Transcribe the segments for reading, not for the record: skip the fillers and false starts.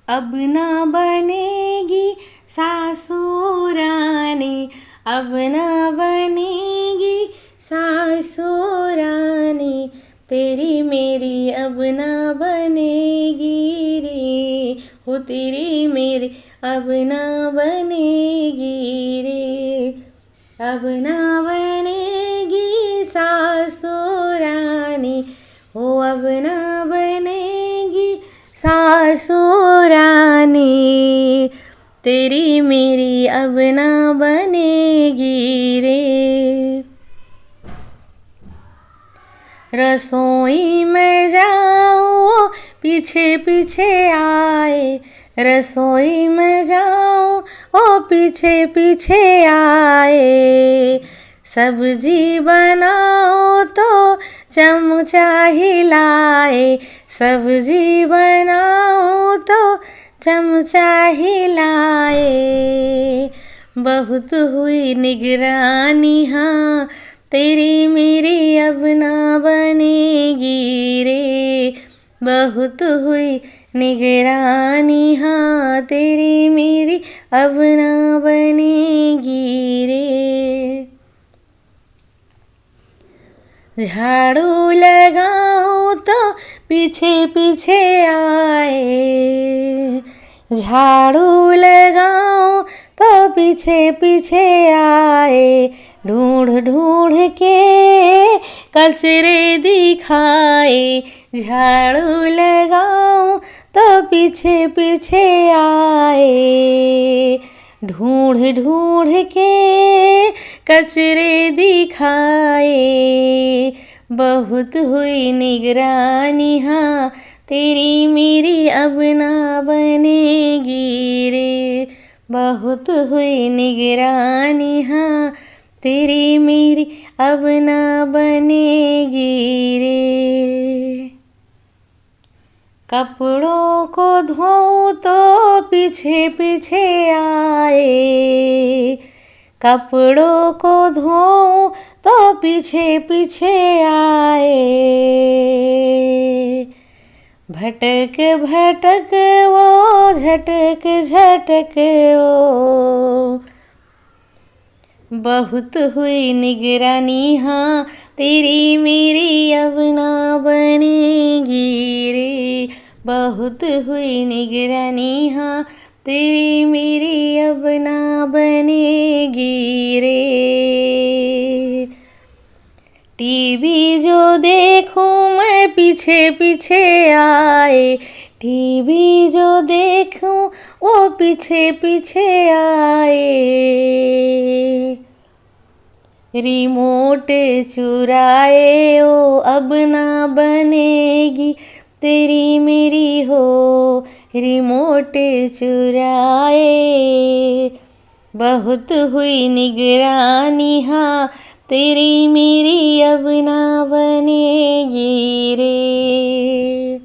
अब ना बनेगी सासुरानी, अब ना बनेगी सासुरानी, तेरी मेरी अब ना बनेगी रे, हो तेरी मेरी अब ना बनेगी रे, अब ना बनेगी सासुरानी, हो अब ना बनेगी सासुरानी, तेरी मेरी अब ना बनेगी रे। रसोई में जाऊँ पीछे पीछे आए, रसोई में जाऊँ ओ पीछे पीछे आए, सब्जी बनाओ तो चमचा हिलाए, सब्जी बनाओ तो चमचा हिलाए, बहुत हुई निगरानी हाँ, तेरी मेरी अब ना बनेगी रे, बहुत हुई निगरानी हाँ, तेरी मेरी अब ना बनेगी रे। झाड़ू लगाऊं तो पीछे पीछे आए, झाड़ू लगाऊं तो पीछे पीछे आए, ढूंढ ढूंढ के कचरे दिखाए, झाड़ू लगाऊं तो पीछे पीछे आए, ढूंढ ढूंढ के कचरे दिखाए, बहुत हुई निगरानी हाँ, तेरी मेरी अब ना बनेगी रे, बहुत हुई निगरानी हाँ, तेरी मेरी अब ना बनेगी रे। कपड़ों को धोऊं तो पीछे पीछे आए, कपड़ों को धोऊं तो पीछे पीछे आए, भटक भटक वो झटक झटक वो, बहुत हुई निगरानी हाँ, तेरी मेरी अब ना बनेगी रे, बहुत हुई निगरानी हाँ, तेरी मेरी अब ना बनेगी रे। टीवी जो देखूं मैं पीछे पीछे आए, टीवी जो देखूं वो पीछे पीछे आए, रिमोट चुराए ओ अब ना बनेगी तेरी मेरी हो, रिमोट चुराए, बहुत हुई निगरानी हाँ, तेरी मेरी अब ना बनेगी रे,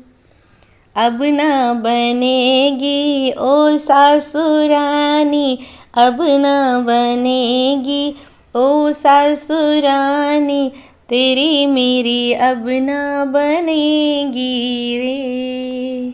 अब ना बनेगी ओ सासुरानी, अब ना बनेगी ओ सासुरानी, तेरी मेरी अब ना बनेगी रे।